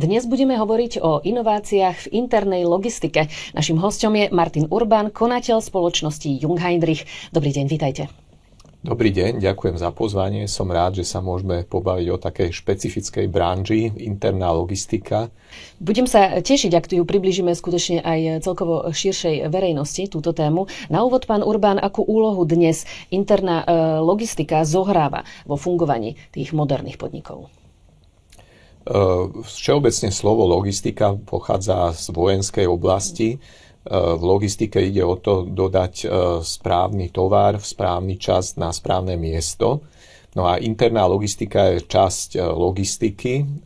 Dnes budeme hovoriť o inováciách v internej logistike. Naším hosťom je Martin Urban, konateľ spoločnosti Jungheinrich. Dobrý deň, vítajte. Dobrý deň, ďakujem za pozvanie. Som rád, že sa môžeme pobaviť o takej špecifickej branži, interná logistika. Budem sa tešiť, ak tu ju priblížime skutočne aj celkovo širšej verejnosti, túto tému. Na úvod, pán Urban, akú úlohu dnes interná logistika zohráva vo fungovaní tých moderných podnikov? Všeobecne slovo logistika pochádza z vojenskej oblasti. V logistike ide o to dodať správny tovar v správny čas na správne miesto. No a interná logistika je časť logistiky.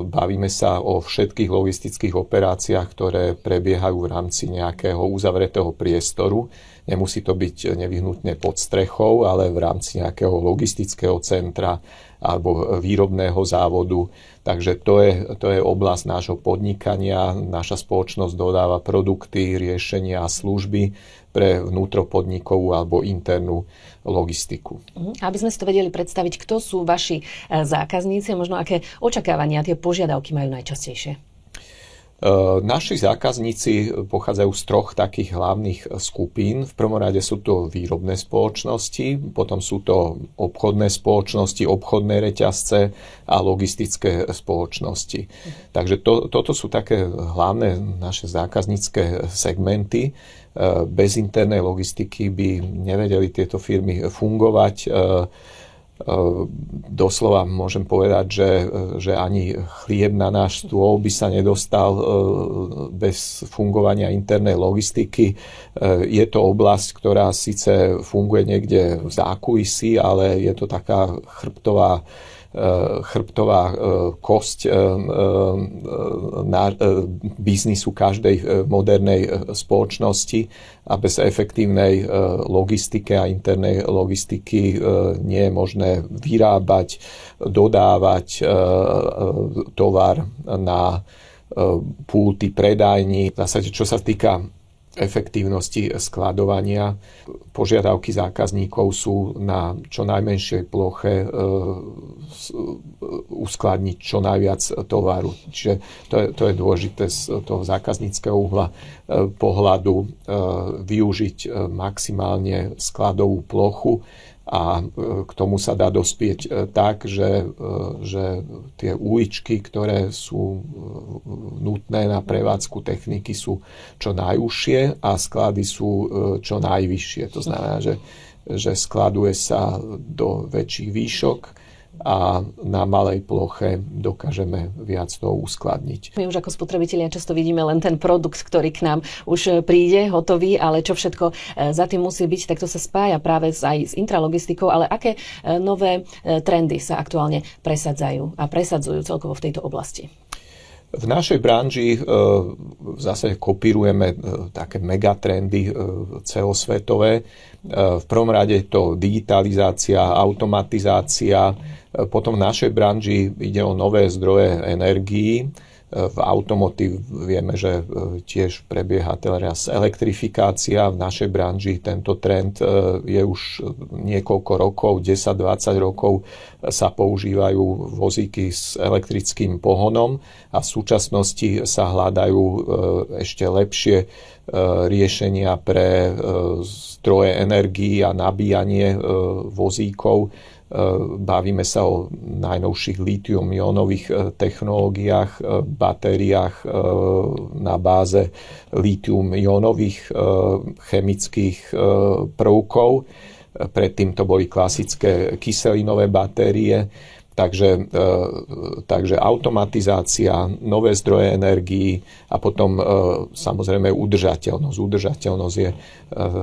Bavíme sa o všetkých logistických operáciách, ktoré prebiehajú v rámci nejakého uzavretého priestoru. Nemusí to byť nevyhnutne pod strechou, ale v rámci nejakého logistického centra alebo výrobného závodu. Takže to je oblasť nášho podnikania. Naša spoločnosť dodáva produkty, riešenia a služby pre vnútropodnikovú alebo internú logistiku. Aby sme si to vedeli predstaviť, kto sú vaši zákazníci a možno aké očakávania, tie požiadavky majú najčastejšie? Naši zákazníci pochádzajú z troch takých hlavných skupín. V prvom rade sú to výrobné spoločnosti, potom sú to obchodné spoločnosti, obchodné reťazce a logistické spoločnosti. Takže toto sú také hlavné naše zákaznícke segmenty. Bez internej logistiky by nevedeli tieto firmy fungovať. Doslova môžem povedať, že ani chlieb na náš stôl by sa nedostal bez fungovania internej logistiky. Je to oblasť, ktorá síce funguje niekde v zákulisí, ale je to taká chrbtová kosť biznisu každej modernej spoločnosti a bez efektívnej logistike a internej logistiky nie je možné vyrábať, dodávať tovar na pulty predajní. V zásade, čo sa týka efektívnosti skladovania, požiadavky zákazníkov sú na čo najmenšej ploche uskladniť čo najviac tovaru. Čiže to je dôležité z toho zákazníckeho uhla pohľadu využiť maximálne skladovú plochu a k tomu sa dá dospieť tak, že tie uličky, ktoré sú nutné na prevádzku techniky, sú čo najúžšie a sklady sú čo najvyššie. To znamená, že skladuje sa do väčších výšok a na malej ploche dokážeme viac toho uskladniť. My už ako spotrebitelia často vidíme len ten produkt, ktorý k nám už príde hotový, ale čo všetko za tým musí byť, tak to sa spája práve aj s intralogistikou, ale aké nové trendy sa aktuálne presadzujú celkovo v tejto oblasti? V našej branži zase kopírujeme také megatrendy celosvetové. V prvom rade je to digitalizácia, automatizácia. Potom v našej branži ide o nové zdroje energií. V automotív vieme, že tiež prebieha teraz elektrifikácia. V našej branži tento trend je už niekoľko rokov, 10-20 rokov sa používajú vozíky s elektrickým pohonom a v súčasnosti sa hľadajú ešte lepšie riešenia pre zdroje energií a nabíjanie vozíkov. Bavíme sa o najnovších lítium-ionových technológiách, batériách na báze lítium-ionových chemických prvkov. Predtým to boli klasické kyselinové batérie. Takže automatizácia, nové zdroje energií a potom samozrejme udržateľnosť. Udržateľnosť je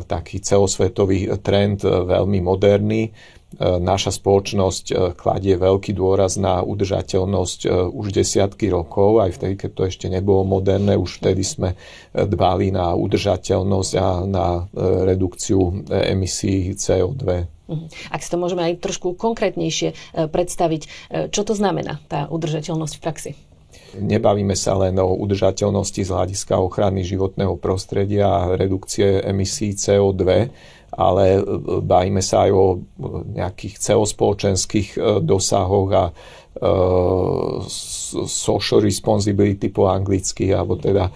taký celosvetový trend, veľmi moderný. Naša spoločnosť kladie veľký dôraz na udržateľnosť už desiatky rokov, aj vtedy, keď to ešte nebolo moderné, už vtedy sme dbali na udržateľnosť a na redukciu emisí CO2. Ak si to môžeme aj trošku konkrétnejšie predstaviť, čo to znamená tá udržateľnosť v praxi? nebavíme sa len o udržateľnosti z hľadiska ochrany životného prostredia a redukcie emisí CO2, ale bavíme sa aj o nejakých celospoločenských dosahoch a social responsibility po anglicky, alebo teda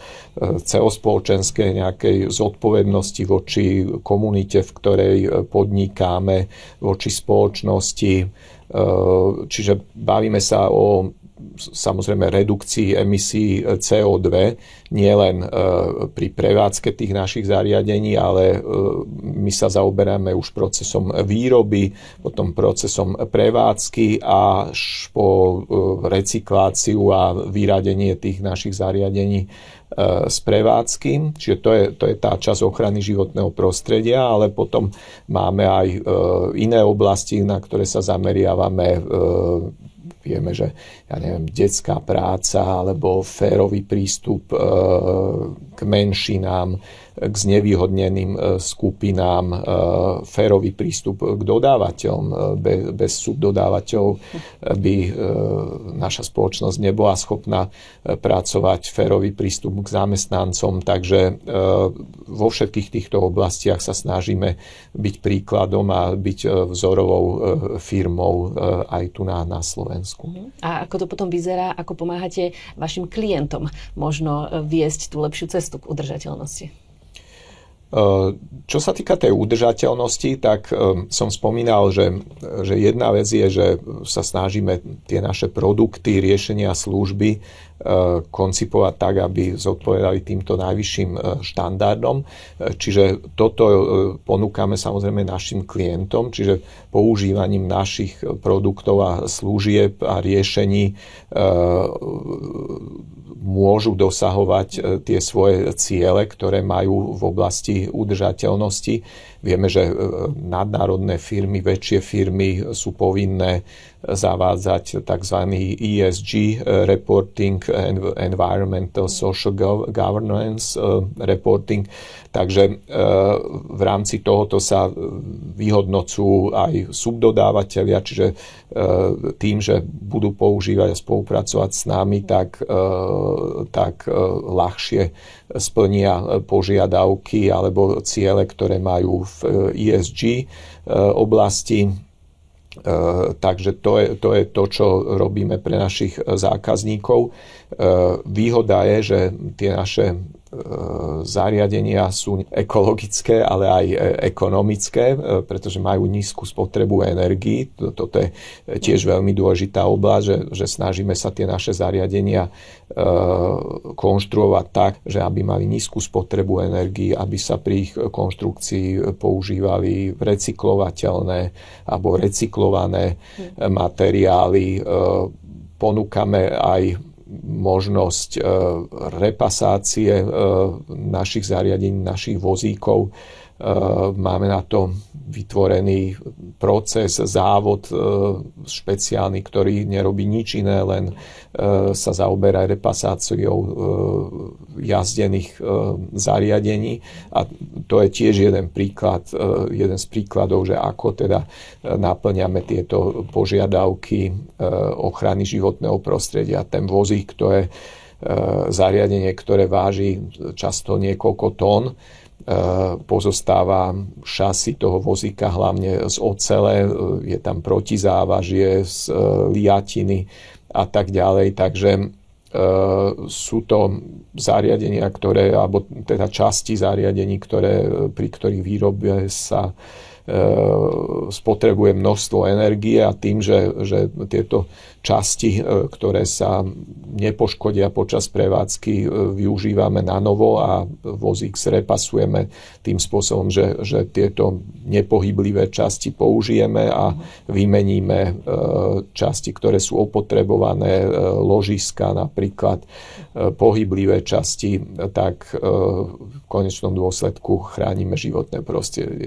celospoločenskej nejakej zodpovednosti voči komunite, v ktorej podnikáme, voči spoločnosti. Čiže bavíme sa o samozrejme redukcii emisí CO2 nielen pri prevádzke tých našich zariadení, ale my sa zaoberáme už procesom výroby, potom procesom prevádzky až po recykláciu a vyradenie tých našich zariadení z prevádzky. Čiže to je tá časť ochrany životného prostredia, ale potom máme aj iné oblasti, na ktoré sa zameriavame. Vieme, že detská práca alebo férový prístup k menšinám, k znevýhodneným skupinám, férový prístup k dodávateľom. Bez subdodávateľov by naša spoločnosť nebola schopná pracovať, férový prístup k zamestnancom. Takže vo všetkých týchto oblastiach sa snažíme byť príkladom a byť vzorovou firmou aj tu na Slovensku. A ako to potom vyzerá, ako pomáhate vašim klientom možno viesť tú lepšiu cestu k udržateľnosti? Čo sa týka tej udržateľnosti, tak som spomínal, že jedna vec je, že sa snažíme tie naše produkty, riešenia, služby koncipovať tak, aby zodpovedali týmto najvyšším štandardom. Čiže toto ponúkame samozrejme našim klientom, čiže používaním našich produktov a služieb a riešení môžu dosahovať tie svoje ciele, ktoré majú v oblasti udržateľnosti. Vieme, že nadnárodné firmy, väčšie firmy sú povinné zavádzať tzv. ESG reporting, Environmental Social Governance reporting. Takže v rámci tohoto sa vyhodnocujú aj subdodávateľia, čiže tým, že budú používať a spolupracovať s nami, tak ľahšie splnia požiadavky alebo ciele, ktoré majú v ESG oblasti. Takže to je to, čo robíme pre našich zákazníkov. Výhoda je, že tie naše zariadenia sú ekologické, ale aj ekonomické, pretože majú nízku spotrebu energií. Toto je tiež veľmi dôležitá oblasť, že snažíme sa tie naše zariadenia konštruovať tak, že aby mali nízku spotrebu energií, aby sa pri ich konštrukcii používali recyklovateľné alebo recyklované materiály. Ponúkame aj možnosť repasácie našich zariadení, našich vozíkov. Máme na to vytvorený proces, závod špeciálny, ktorý nerobí nič iné, len sa zaoberá repasáciou jazdených zariadení. A to je tiež jeden z príkladov, že ako teda naplňame tieto požiadavky ochrany životného prostredia. Ten vozík, to je zariadenie, ktoré váži často niekoľko tón. Pozostáva šasy toho vozíka hlavne z ocele, je tam protizávažie, z liatiny a tak ďalej. Takže sú to zariadenia, alebo teda časti zariadení, pri ktorých výrobe sa spotrebuje množstvo energie a tým, že tieto časti, ktoré sa nepoškodia počas prevádzky, využívame na novo a vozík zrepasujeme tým spôsobom, že tieto nepohyblivé časti použijeme a vymeníme časti, ktoré sú opotrebované, ložiska napríklad, pohyblivé časti, tak v konečnom dôsledku chránime životné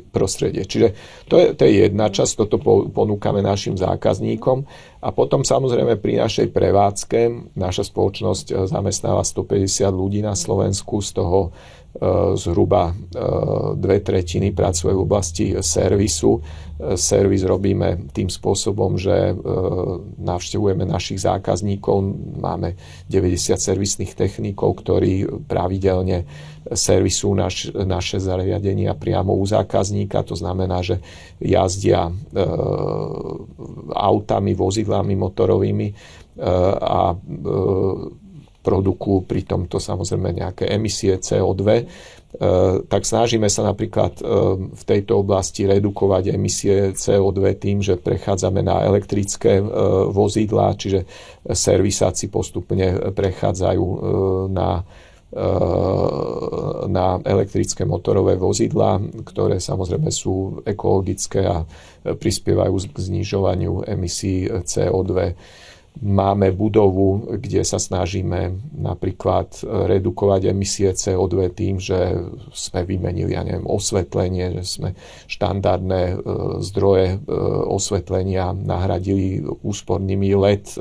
prostredie. Čiže to je jedna časť, toto ponúkame našim zákazníkom. A potom samozrejme pri našej prevádzke naša spoločnosť zamestnáva 150 ľudí na Slovensku, z toho zhruba 2/3 pracuje v oblasti servisu. Servis robíme tým spôsobom, že navštevujeme našich zákazníkov. Máme 90 servisných technikov, ktorí pravidelne servisujú naše zariadenia priamo u zákazníka. To znamená, že jazdia autami, vozidlami motorovými a produkujú pri tomto samozrejme nejaké emisie CO2, tak snažíme sa napríklad v tejto oblasti redukovať emisie CO2 tým, že prechádzame na elektrické vozidlá, čiže servisáci postupne prechádzajú na elektrické motorové vozidlá, ktoré samozrejme sú ekologické a prispievajú k znižovaniu emisí CO2. Máme budovu, kde sa snažíme napríklad redukovať emisie CO2 tým, že sme vymenili, osvetlenie, že sme štandardné zdroje osvetlenia nahradili úspornými LED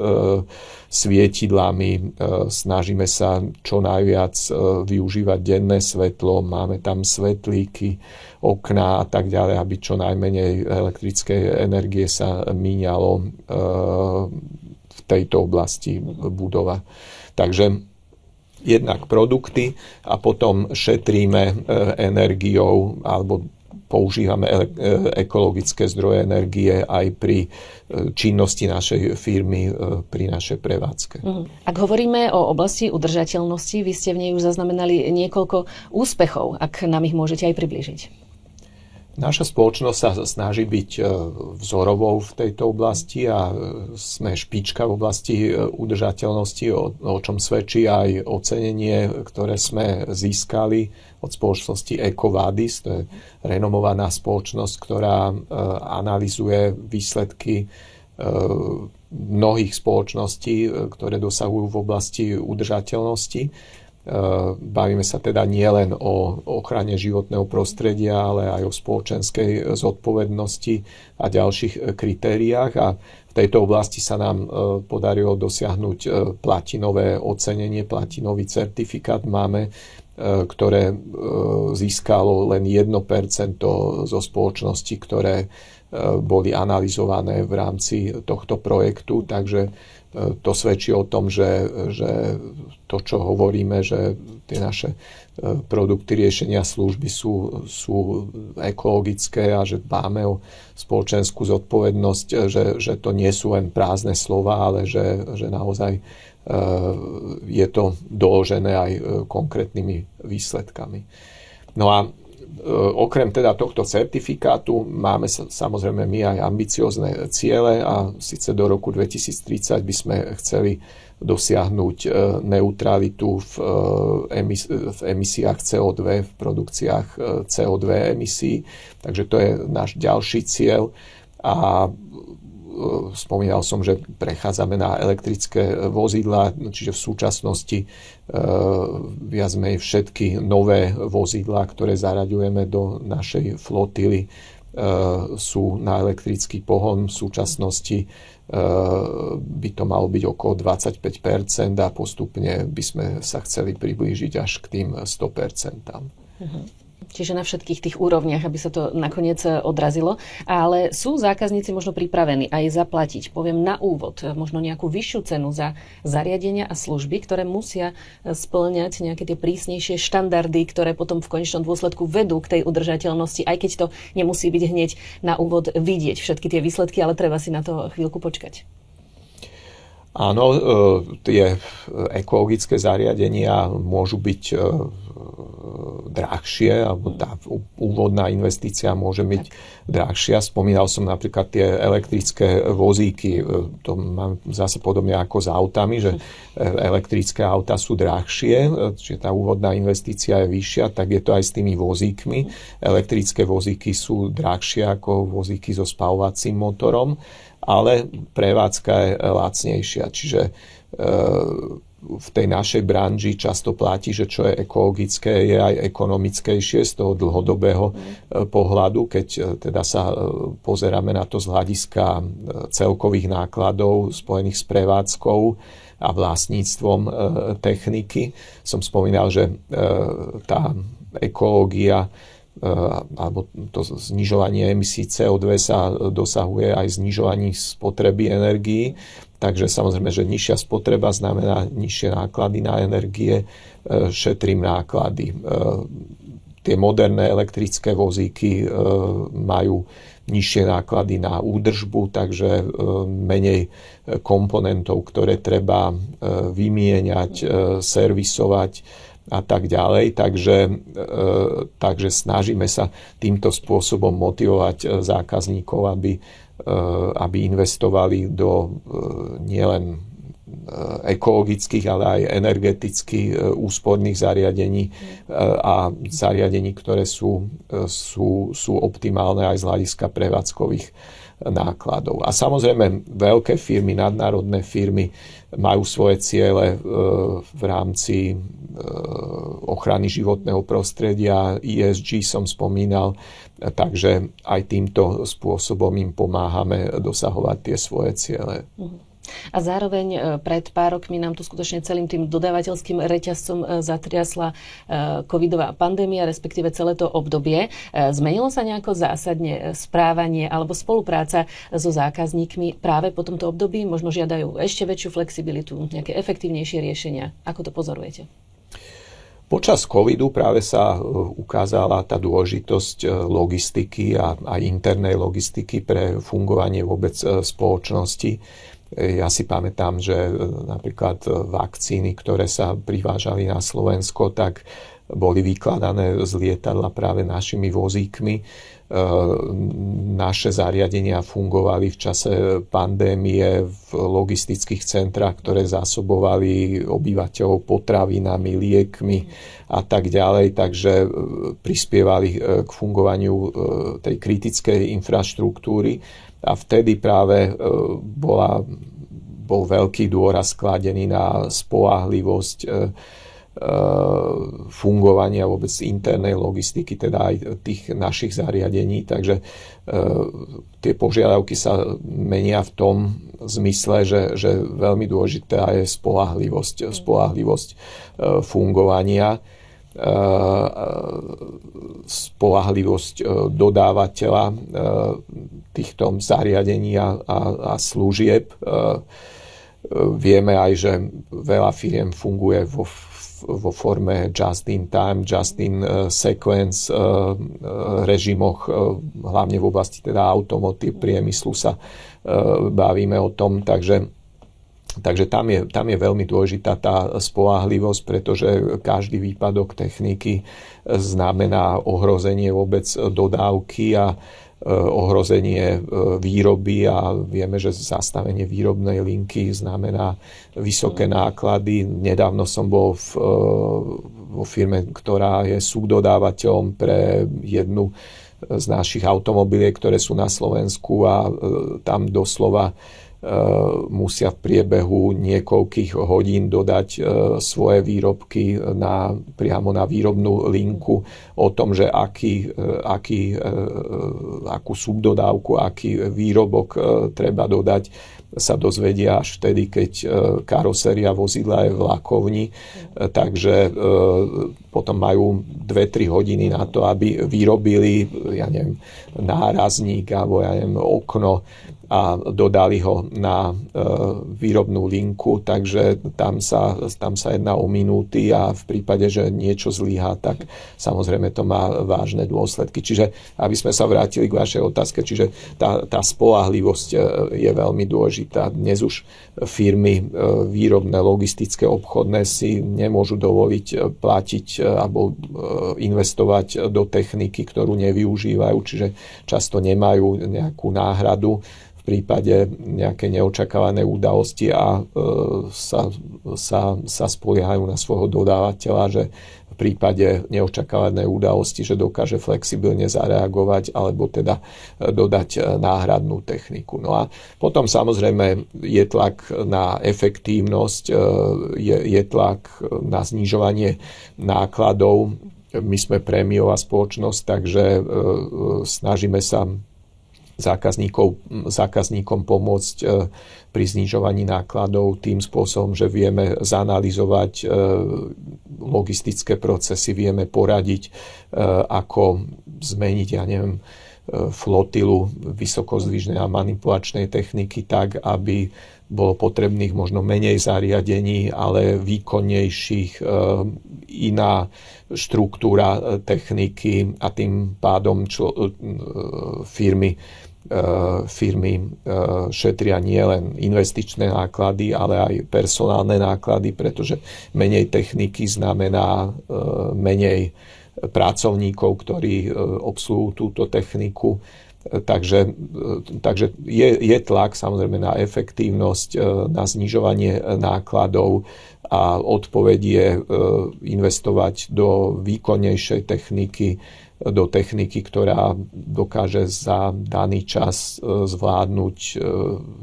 svietidlami. Snažíme sa čo najviac využívať denné svetlo, máme tam svetlíky, okná a tak ďalej, aby čo najmenej elektrickej energie sa míňalo v tejto oblasti budova. Takže jednak produkty a potom šetríme energiou alebo používame ekologické zdroje energie aj pri činnosti našej firmy, pri našej prevádzke. Ak hovoríme o oblasti udržateľnosti, vy ste v nej už zaznamenali niekoľko úspechov, ak nám ich môžete aj priblížiť. Naša spoločnosť sa snaží byť vzorovou v tejto oblasti a sme špička v oblasti udržateľnosti, o čom svedčí aj ocenenie, ktoré sme získali od spoločnosti EcoVadis. To je renomovaná spoločnosť, ktorá analyzuje výsledky mnohých spoločností, ktoré dosahujú v oblasti udržateľnosti. Bavíme sa teda nielen o ochrane životného prostredia, ale aj o spoločenskej zodpovednosti a ďalších kritériách. A v tejto oblasti sa nám podarilo dosiahnuť platinové ocenenie, platinový certifikát máme, ktoré získalo len 1% zo spoločností, ktoré boli analyzované v rámci tohto projektu. Takže to svedčí o tom, že to, čo hovoríme, že tie naše produkty, riešenia, služby sú ekologické a že dbáme o spoločenskú zodpovednosť, že to nie sú len prázdne slova, ale že naozaj je to doložené aj konkrétnymi výsledkami. No a okrem teda tohto certifikátu máme samozrejme my aj ambiciozne ciele a síce do roku 2030 by sme chceli dosiahnuť neutralitu v emisiách CO2, v produkciách CO2 emisí. Takže to je náš ďalší cieľ a spomínal som, že prechádzame na elektrické vozidlá, čiže v súčasnosti viac menej všetky nové vozidlá, ktoré zaraďujeme do našej flotily, sú na elektrický pohon. V súčasnosti by to malo byť okolo 25% a postupne by sme sa chceli priblížiť až k tým 100%. Čiže na všetkých tých úrovniach, aby sa to nakoniec odrazilo. Ale sú zákazníci možno pripravení aj zaplatiť, poviem na úvod, možno nejakú vyššiu cenu za zariadenia a služby, ktoré musia spĺňať nejaké tie prísnejšie štandardy, ktoré potom v konečnom dôsledku vedú k tej udržateľnosti, aj keď to nemusí byť hneď na úvod vidieť všetky tie výsledky, ale treba si na to chvíľku počkať. Áno, tie ekologické zariadenia môžu byť drahšie, alebo tá úvodná investícia môže byť drahšia. Spomínal som napríklad tie elektrické vozíky. To mám zase podobne ako s autami, že elektrické auta sú drahšie, čiže tá úvodná investícia je vyššia, tak je to aj s tými vozíkmi. Elektrické vozíky sú drahšie ako vozíky so spaľovacím motorom, ale prevádzka je lacnejšia. Čiže v tej našej branži často platí, že čo je ekologické, je aj ekonomickejšie z toho dlhodobého pohľadu, keď teda sa pozeráme na to z hľadiska celkových nákladov spojených s prevádzkou a vlastníctvom techniky. Som spomínal, že tá ekológia alebo to znižovanie emisí CO2 sa dosahuje aj znižovaním spotreby energií. Takže samozrejme, že nižšia spotreba znamená nižšie náklady na energie, šetrím náklady. Tie moderné elektrické vozíky majú nižšie náklady na údržbu, takže menej komponentov, ktoré treba vymieňať, servisovať a tak ďalej. Takže snažíme sa týmto spôsobom motivovať zákazníkov, aby investovali do nielen ekologických, ale aj energeticky úsporných zariadení a zariadení, ktoré sú optimálne aj z hľadiska prevádzkových nákladov. A samozrejme veľké firmy, nadnárodné firmy majú svoje ciele v rámci ochrany životného prostredia, ESG som spomínal, takže aj týmto spôsobom im pomáhame dosahovať tie svoje ciele. A zároveň pred pár rokmi nám tu skutočne celým tým dodávateľským reťazcom zatriasla covidová pandémia, respektíve celé to obdobie. Zmenilo sa nejako zásadne správanie alebo spolupráca so zákazníkmi práve po tomto období? Možno žiadajú ešte väčšiu flexibilitu, nejaké efektívnejšie riešenia. Ako to pozorujete? Počas covidu práve sa ukázala tá dôležitosť logistiky a internej logistiky pre fungovanie vôbec spoločnosti. Ja si pamätám, že napríklad vakcíny, ktoré sa privážali na Slovensko, tak boli vykladané z lietadla práve našimi vozíkmi. Naše zariadenia fungovali v čase pandémie v logistických centrách, ktoré zásobovali obyvateľov potravinami, liekmi a tak ďalej, takže prispievali k fungovaniu tej kritickej infraštruktúry. A vtedy práve bol veľký dôraz skladený na spoľahlivosť fungovania vôbec internej logistiky, teda aj tých našich zariadení. Takže tie požiadavky sa menia v tom zmysle, že veľmi dôležitá je spoľahlivosť fungovania, spoľahlivosť dodávateľa týchto zariadení a služieb. Vieme aj, že veľa firiem funguje vo forme just-in-time, just-in-sequence režimoch, hlavne v oblasti teda automotív priemyslu sa bavíme o tom, takže tam je veľmi dôležitá tá spoľahlivosť, pretože každý výpadok techniky znamená ohrozenie vôbec dodávky a ohrozenie výroby a vieme, že zastavenie výrobnej linky znamená vysoké náklady. Nedávno som bol vo firme, ktorá je subdodávateľom pre jednu z našich automobiliek, ktoré sú na Slovensku a tam doslova musia v priebehu niekoľkých hodín dodať svoje výrobky priamo na výrobnú linku. O tom, že akú subdodávku, aký výrobok treba dodať, sa dozvedia až vtedy, keď karoséria vozidla je v lakovni. Takže potom majú 2-3 hodiny na to, aby vyrobili, nárazník alebo okno a dodali ho na výrobnú linku, takže tam sa jedná o minúty a v prípade, že niečo zlyhá, tak samozrejme to má vážne dôsledky. Čiže, aby sme sa vrátili k vašej otázke, čiže tá spoľahlivosť je veľmi dôležitá. Dnes už firmy výrobné, logistické, obchodné si nemôžu dovoliť platiť alebo investovať do techniky, ktorú nevyužívajú, čiže často nemajú nejakú náhradu v prípade nejakej neočakávanej udalosti a sa spoliehajú na svojho dodávateľa, že v prípade neočakávanej udalosti, že dokáže flexibilne zareagovať alebo teda dodať náhradnú techniku. No a potom samozrejme je tlak na efektívnosť, je tlak na znižovanie nákladov. My sme prémiová spoločnosť, takže snažíme sa zákazníkom pomôcť pri znižovaní nákladov tým spôsobom, že vieme zanalyzovať logistické procesy, vieme poradiť, ako zmeniť, flotilu vysokozdvižnej a manipulačnej techniky tak, aby bolo potrebných možno menej zariadení, ale výkonnejších, iná štruktúra techniky a tým pádom firmy šetria nielen investičné náklady, ale aj personálne náklady, pretože menej techniky znamená menej pracovníkov, ktorí obsluhujú túto techniku. Takže je tlak samozrejme na efektívnosť, na znižovanie nákladov a odpoveď je investovať do výkonnejšej techniky, do techniky, ktorá dokáže za daný čas zvládnuť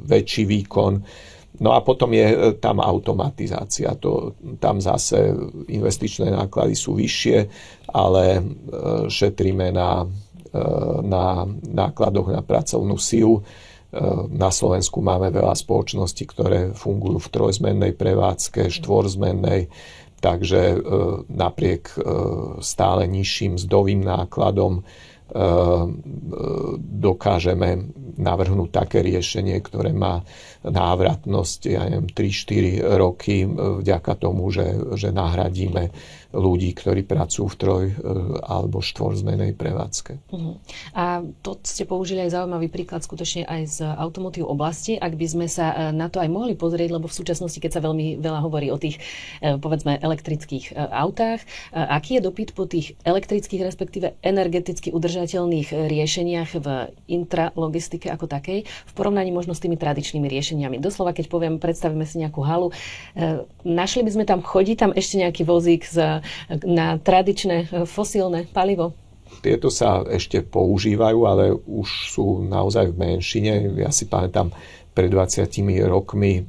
väčší výkon. No a potom je tam automatizácia. Tam zase investičné náklady sú vyššie, ale šetríme na nákladoch na pracovnú silu. Na Slovensku máme veľa spoločností, ktoré fungujú v trojzmennej prevádzke, štvorzmennej, takže napriek stále nižším mzdovým nákladom dokážeme navrhnúť také riešenie, ktoré má návratnosť 3-4 roky vďaka tomu, že nahradíme ľudí, ktorí pracujú v troj- alebo štvorzmenej prevádzke. A to ste použili aj zaujímavý príklad skutočne aj z automotív oblasti. Ak by sme sa na to aj mohli pozrieť, lebo v súčasnosti, keď sa veľmi veľa hovorí o tých, povedzme, elektrických autách, aký je dopyt po tých elektrických, respektíve energeticky udržateľných riešeniach v intralogistike ako takej, v porovnaní možno s tými tradičnými riešeniami. Doslova, keď poviem, predstavíme si nejakú halu, našli by sme tam, chodí tam ešte nejaký vozík na tradičné fosílne palivo? Tieto sa ešte používajú, ale už sú naozaj v menšine. Ja si pamätám, pred 20 rokmi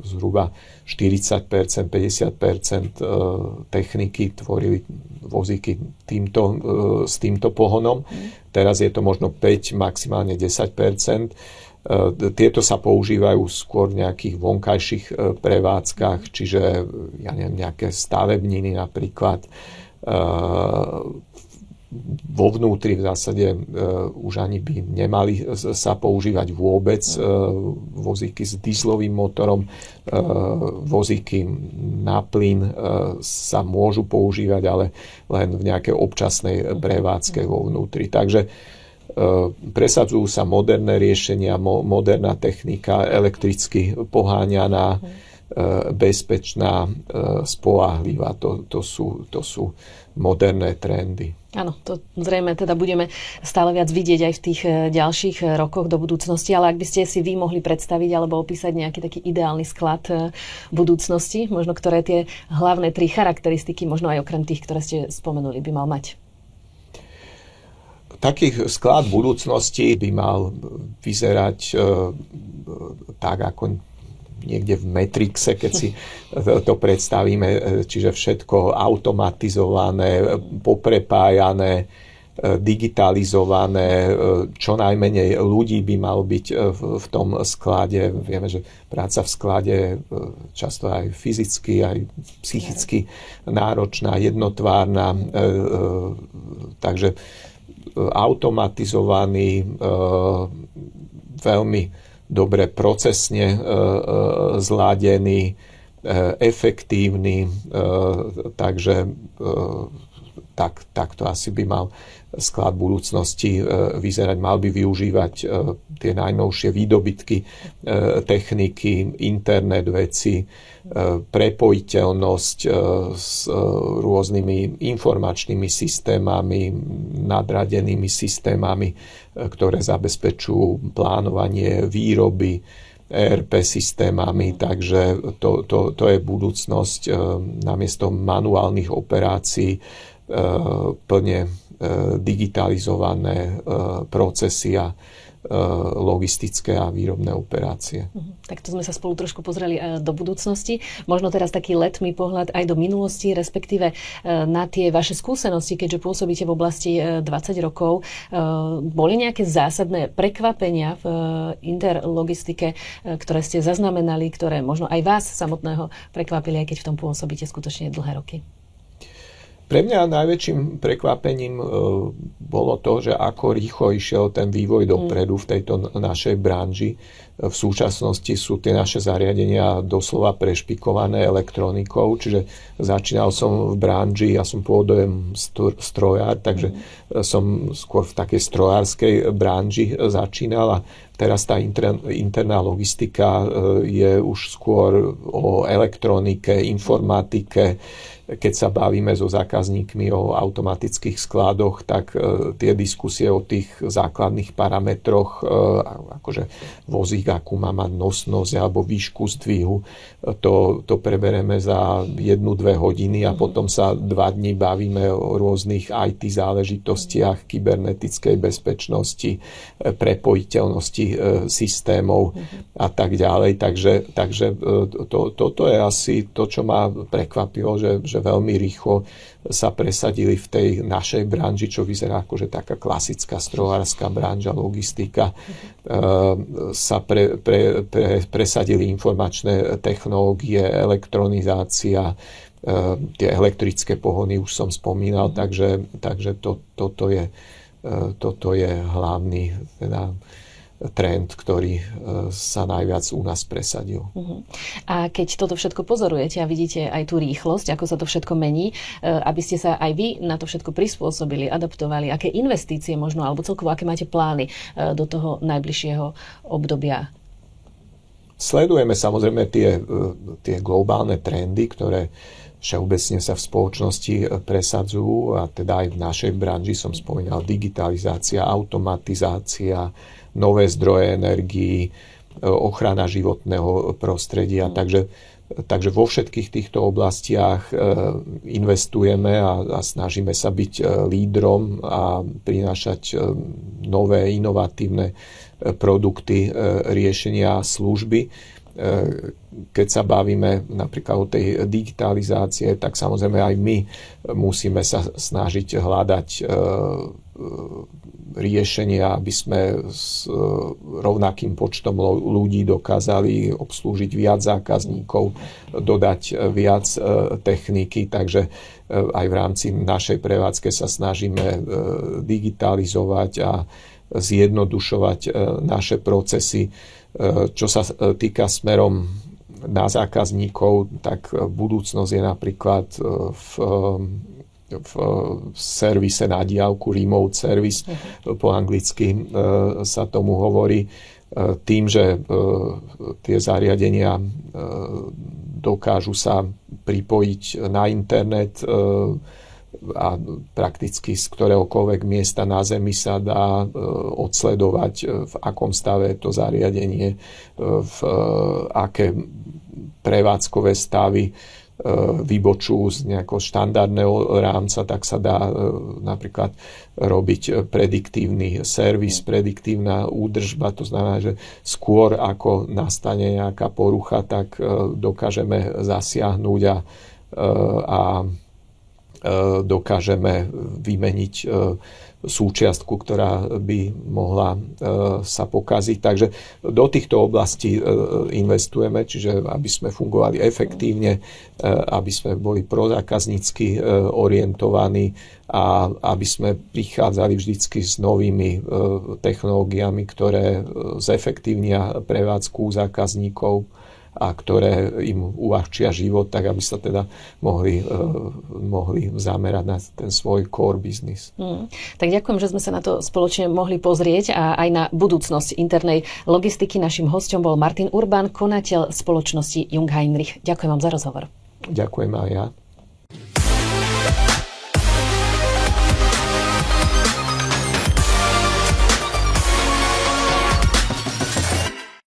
zhruba 40%, 50% techniky tvorili vozíky s týmto pohonom. Teraz je to možno 5, maximálne 10%. Tieto sa používajú skôr v nejakých vonkajších prevádzkach, čiže nejaké stavebniny napríklad. Vo vnútri v zásade už ani by nemali sa používať vôbec vozíky s dieselovým motorom. Vozíky na plyn sa môžu používať, ale len v nejakej občasnej prevádzke vo vnútri. Takže presadzujú sa moderné riešenia, moderná technika, elektricky poháňaná, bezpečná, spoľahlivá. To sú moderné trendy. Áno, to zrejme teda budeme stále viac vidieť aj v tých ďalších rokoch do budúcnosti, ale ak by ste si vy mohli predstaviť alebo opísať nejaký taký ideálny sklad budúcnosti, možno ktoré tie hlavné 3 charakteristiky, možno aj okrem tých, ktoré ste spomenuli, by mal mať? Taký sklad budúcnosti by mal vyzerať tak, ako niekde v Matrixe, keď si to predstavíme, čiže všetko automatizované, poprepájané, digitalizované, čo najmenej ľudí by malo byť v tom sklade. Vieme, že práca v sklade je často aj fyzicky, aj psychicky náročná, jednotvárna, takže automatizovaný, veľmi dobre procesne zladený, efektívny, takže takto asi by mal sklad budúcnosti vyzerať. Mal by využívať tie najnovšie výdobytky techniky, internet veci, prepojiteľnosť s rôznymi informačnými systémami, nadradenými systémami, ktoré zabezpečujú plánovanie výroby, ERP systémami, takže to je budúcnosť namiesto manuálnych operácií, plne digitalizované procesy a logistické a výrobné operácie. Tak to sme sa spolu trošku pozreli do budúcnosti. Možno teraz taký letmý pohľad aj do minulosti, respektíve na tie vaše skúsenosti, keďže pôsobíte v oblasti 20 rokov. Boli nejaké zásadné prekvapenia v interlogistike, ktoré ste zaznamenali, ktoré možno aj vás samotného prekvapili, aj keď v tom pôsobíte skutočne dlhé roky? Pre mňa najväčším prekvapením bolo to, že ako rýchlo išiel ten vývoj dopredu v tejto našej branži. V súčasnosti sú tie naše zariadenia doslova prešpikované elektronikou, čiže začínal som v branži, ja som pôvodom strojár, takže som skôr v takej strojárskej branži začínal a teraz tá interná logistika je už skôr o elektronike, informatike. Keď sa bavíme so zákazníkmi o automatických skladoch, tak tie diskusie o tých základných parametroch, akože vozík, akú má mať nosnosť alebo výšku zdvihu, to prebereme za 1-2 hodiny a potom sa 2 dni bavíme o rôznych IT záležitostiach, kybernetickej bezpečnosti, prepojiteľnosti systémov a tak ďalej. Takže toto je asi to, čo ma prekvapilo, že veľmi rýchlo sa presadili v tej našej branži, čo vyzerá ako že taká klasická strojárska branža, logistika. Sa presadili informačné technológie, elektronizácia, tie elektrické pohony už som spomínal, takže toto je hlavný teda trend, ktorý sa najviac u nás presadil. A keď toto všetko pozorujete a vidíte aj tú rýchlosť, ako sa to všetko mení, aby ste sa aj vy na to všetko prispôsobili, adaptovali, aké investície možno, alebo celkovo, aké máte plány do toho najbližšieho obdobia? Sledujeme samozrejme tie globálne trendy, ktoré všeobecne sa v spoločnosti presadzujú a teda aj v našej branži som spomínal digitalizácia, automatizácia, nové zdroje energií, ochrana životného prostredia. Takže vo všetkých týchto oblastiach investujeme a snažíme sa byť lídrom a prinášať nové inovatívne produkty, riešenia a služby. Keď sa bavíme napríklad o tej digitalizácie, tak samozrejme aj my musíme sa snažiť hľadať riešenia, aby sme s rovnakým počtom ľudí dokázali obslúžiť viac zákazníkov, dodať viac techniky, takže aj v rámci našej prevádzke sa snažíme digitalizovať a zjednodušovať naše procesy. Čo sa týka smerom na zákazníkov, tak budúcnosť je napríklad v servise na diaľku, remote service, po anglicky sa tomu hovorí, tým, že tie zariadenia dokážu sa pripojiť na internet a prakticky z ktoréhokoľvek miesta na Zemi sa dá odsledovať, v akom stave je to zariadenie, v aké prevádzkové stavy vybočujú z nejakého štandardného rámca, tak sa dá napríklad robiť prediktívny servis, prediktívna údržba. To znamená, že skôr ako nastane nejaká porucha, tak dokážeme zasiahnuť a dokážeme vymeniť súčiastku, ktorá by mohla sa pokaziť. Takže do týchto oblastí investujeme, čiže aby sme fungovali efektívne, aby sme boli prozákaznícky orientovaní a aby sme prichádzali vždycky s novými technológiami, ktoré zefektívnia prevádzku zákazníkov a ktoré im uľahčia život, tak aby sa teda mohli zamerať na ten svoj core business. Tak ďakujem, že sme sa na to spoločne mohli pozrieť a aj na budúcnosť internej logistiky. Naším hosťom bol Martin Urban, konateľ spoločnosti Jungheinrich. Ďakujem vám za rozhovor. Ďakujem aj ja.